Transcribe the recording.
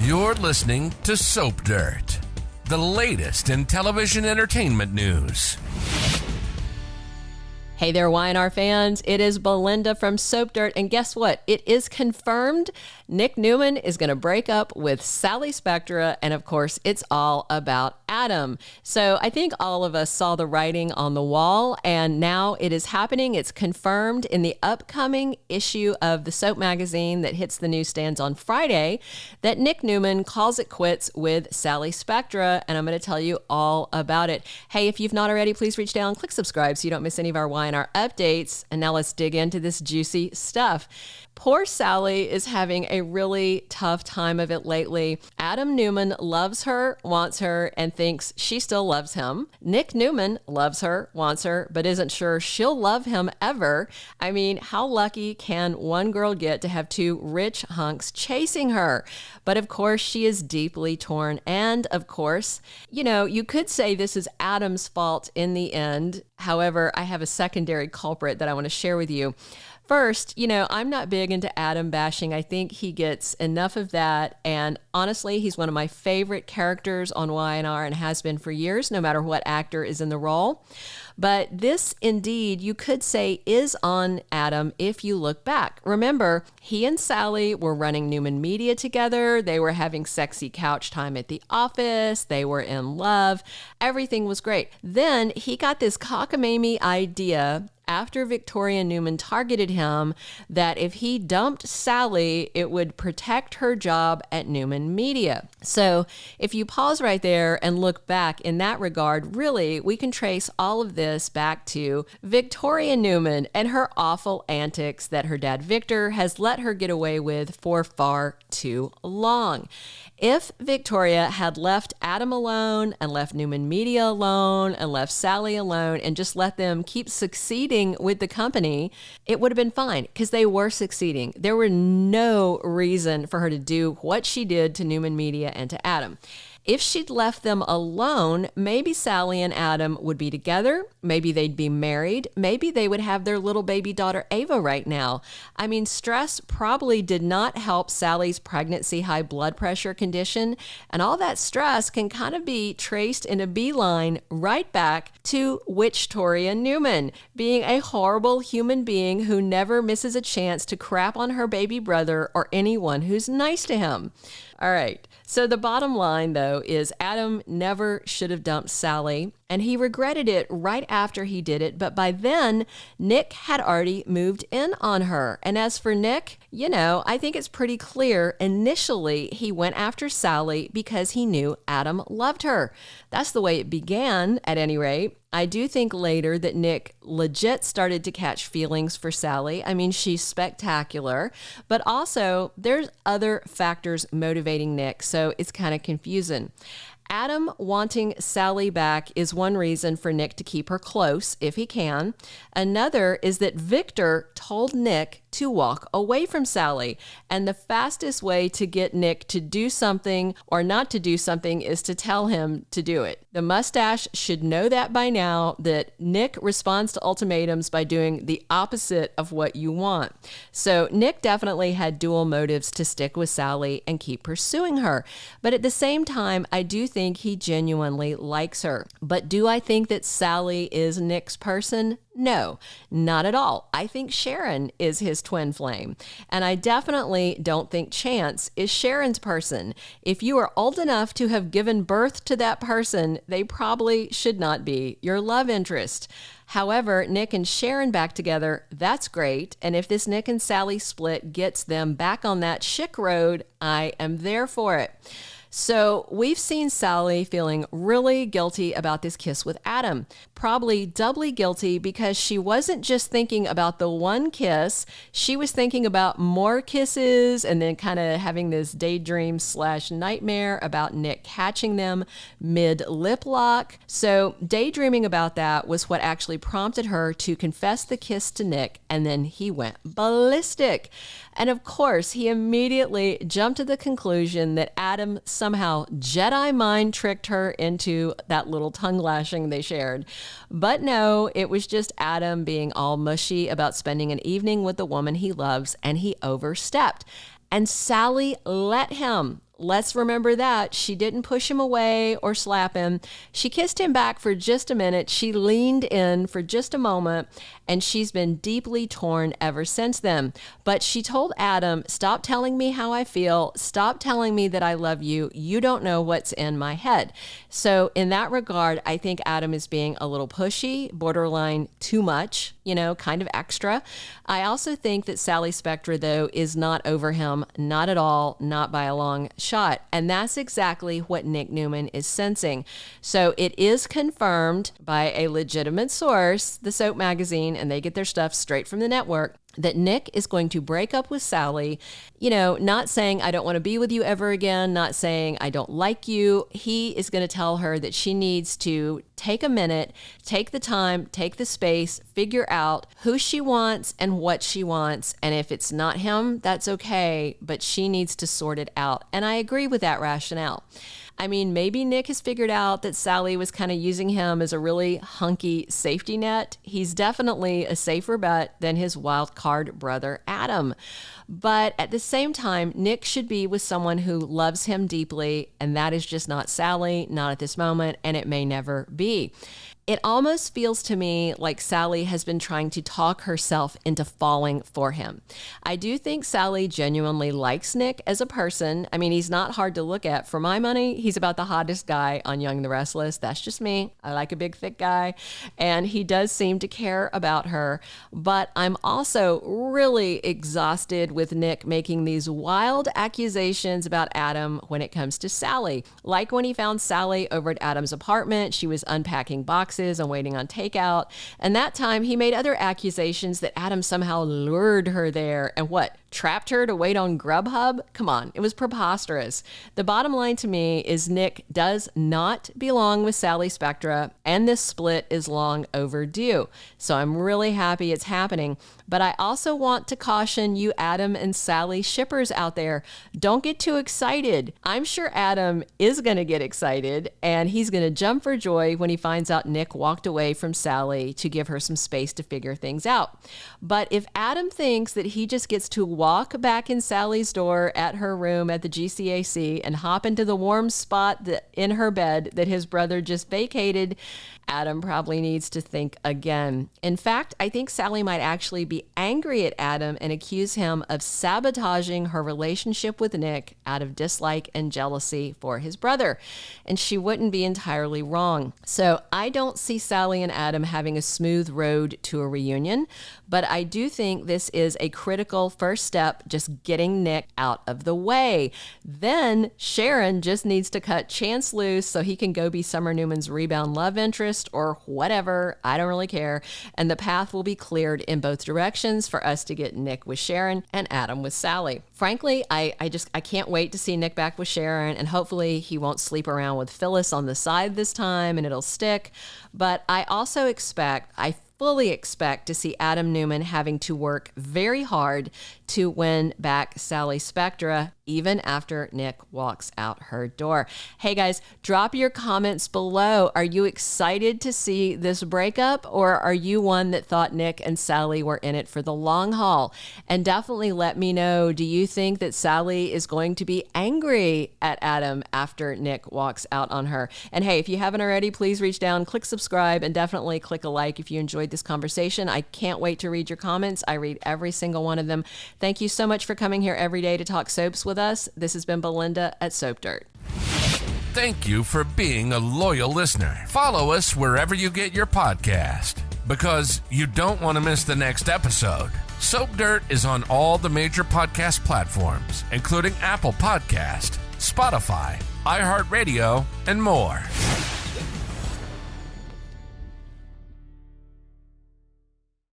You're listening to Soap Dirt, the latest in television entertainment news. Hey there, Y&R fans. It is Belinda from Soap Dirt, and guess what? It is confirmed Nick Newman is going to break up with Sally Spectra, and of course, it's all about Adam. So I think all of us saw the writing on the wall, and now it is happening. It's confirmed in the upcoming issue of the Soap magazine that hits the newsstands on Friday that Nick Newman calls it quits with Sally Spectra, and I'm going to tell you all about it. Hey, if you've not already, please reach down, click subscribe so you don't miss any of our Y&R updates. And now let's dig into this juicy stuff. Poor Sally is having a really tough time of it lately. Adam Newman loves her, wants her, and thinks she still loves him. Nick Newman loves her, wants her, but isn't sure she'll love him ever. I mean, how lucky can one girl get to have two rich hunks chasing her? But of course, she is deeply torn. And of course, you could say this is Adam's fault in the end. However, I have a secondary culprit that I want to share with you. First, I'm not big into Adam bashing. I think he gets enough of that. And honestly, he's one of my favorite characters on Y&R and has been for years, no matter what actor is in the role. But this, indeed, you could say is on Adam if you look back. Remember, he and Sally were running Newman Media together. They were having sexy couch time at the office. They were in love. Everything was great. Then he got this cockamamie idea after Victoria Newman targeted him that if he dumped Sally, it would protect her job at Newman Media. So if you pause right there and look back in that regard, really, we can trace all of this back to Victoria Newman and her awful antics that her dad Victor has let her get away with for far too long. If Victoria had left Adam alone and left Newman Media alone and left Sally alone and just let them keep succeeding with the company, it would have been fine because they were succeeding. There were no reason for her to do what she did to Newman Media and to Adam. If she'd left them alone, maybe Sally and Adam would be together. Maybe they'd be married. Maybe they would have their little baby daughter, Ava, right now. I mean, stress probably did not help Sally's pregnancy high blood pressure condition. And all that stress can kind of be traced in a beeline right back to Victoria Newman being a horrible human being who never misses a chance to crap on her baby brother or anyone who's nice to him. All right. So the bottom line, though, is Adam never should have dumped Sally, and he regretted it right after he did it. But by then, Nick had already moved in on her. And as for Nick, I think it's pretty clear. Initially, he went after Sally because he knew Adam loved her. That's the way it began, at any rate. I do think later that Nick legit started to catch feelings for Sally. I mean, she's spectacular, but also there's other factors motivating Nick, so it's kind of confusing. Adam wanting Sally back is one reason for Nick to keep her close if he can. Another is that Victor told Nick to walk away from Sally. And the fastest way to get Nick to do something or not to do something is to tell him to do it. The Mustache should know that by now, that Nick responds to ultimatums by doing the opposite of what you want. So Nick definitely had dual motives to stick with Sally and keep pursuing her. But at the same time, I do think he genuinely likes her. But do I think that Sally is Nick's person? No, not at all. I think Sharon is his twin flame. And I definitely don't think Chance is Sharon's person. If you are old enough to have given birth to that person, they probably should not be your love interest. However, Nick and Sharon back together, that's great. And if this Nick and Sally split gets them back on that chick road, I am there for it. So we've seen Sally feeling really guilty about this kiss with Adam, probably doubly guilty because she wasn't just thinking about the one kiss, she was thinking about more kisses and then kind of having this daydream/nightmare about Nick catching them mid-lip lock. So daydreaming about that was what actually prompted her to confess the kiss to Nick, and then he went ballistic. And of course, he immediately jumped to the conclusion that Adam somehow Jedi mind tricked her into that little tongue lashing they shared. But no, it was just Adam being all mushy about spending an evening with the woman he loves, and he overstepped. And Sally let him. let's remember that she didn't push him away or slap him. She kissed him back for just a minute. She leaned in for just a moment, and she's been deeply torn ever since then. But she told Adam, stop telling me how I feel. Stop telling me that I love you. You don't know what's in my head. So in that regard, I think Adam is being a little pushy, borderline too much, kind of extra. I also think that Sally Spectra, though, is not over him, not at all, not by a long shot. And that's exactly what Nick Newman is sensing. So it is confirmed by a legitimate source, the Soap magazine, and they get their stuff straight from the network, that Nick is going to break up with Sally, not saying, I don't want to be with you ever again, not saying, I don't like you. He is going to tell her that she needs to take a minute, take the time, take the space, figure out who she wants and what she wants. And if it's not him, that's okay, but she needs to sort it out. And I agree with that rationale. I mean, maybe Nick has figured out that Sally was kind of using him as a really hunky safety net. He's definitely a safer bet than his wild card brother, Adam. But at the same time, Nick should be with someone who loves him deeply, and that is just not Sally, not at this moment, and it may never be. It almost feels to me like Sally has been trying to talk herself into falling for him. I do think Sally genuinely likes Nick as a person. I mean, he's not hard to look at. For my money, he's about the hottest guy on Young and Restless. That's just me. I like a big, thick guy. And he does seem to care about her. But I'm also really exhausted with Nick making these wild accusations about Adam when it comes to Sally. Like when he found Sally over at Adam's apartment, she was unpacking boxes and waiting on takeout. And that time he made other accusations that Adam somehow lured her there and trapped her to wait on Grubhub? Come on, it was preposterous. The bottom line to me is Nick does not belong with Sally Spectra, and this split is long overdue. So I'm really happy it's happening. But I also want to caution you Adam and Sally shippers out there, don't get too excited. I'm sure Adam is going to get excited, and he's going to jump for joy when he finds out Nick walked away from Sally to give her some space to figure things out. But if Adam thinks that he just gets to walk back in Sally's door at her room at the GCAC and hop into the warm spot in her bed that his brother just vacated, Adam probably needs to think again. In fact, I think Sally might actually be angry at Adam and accuse him of sabotaging her relationship with Nick out of dislike and jealousy for his brother. And she wouldn't be entirely wrong. So I don't see Sally and Adam having a smooth road to a reunion, but I do think this is a critical first step, just getting Nick out of the way. Then Sharon just needs to cut Chance loose so he can go be Summer Newman's rebound love interest or whatever. I don't really care. And the path will be cleared in both directions for us to get Nick with Sharon and Adam with Sally. Frankly, I can't wait to see Nick back with Sharon, and hopefully he won't sleep around with Phyllis on the side this time and it'll stick. But I fully expect to see Adam Newman having to work very hard to win back Sally Spectra, even after Nick walks out her door. Hey guys, drop your comments below. Are you excited to see this breakup, or are you one that thought Nick and Sally were in it for the long haul? And definitely let me know, do you think that Sally is going to be angry at Adam after Nick walks out on her? And hey, if you haven't already, please reach down, click subscribe, and definitely click a like if you enjoyed this conversation. I can't wait to read your comments. I read every single one of them. Thank you so much for coming here every day to talk soaps with us. This has been Belinda at Soap Dirt. Thank you for being a loyal listener. Follow us wherever you get your podcast, because you don't want to miss the next episode. Soap Dirt is on all the major podcast platforms, including Apple Podcast, Spotify, iHeartRadio, and more.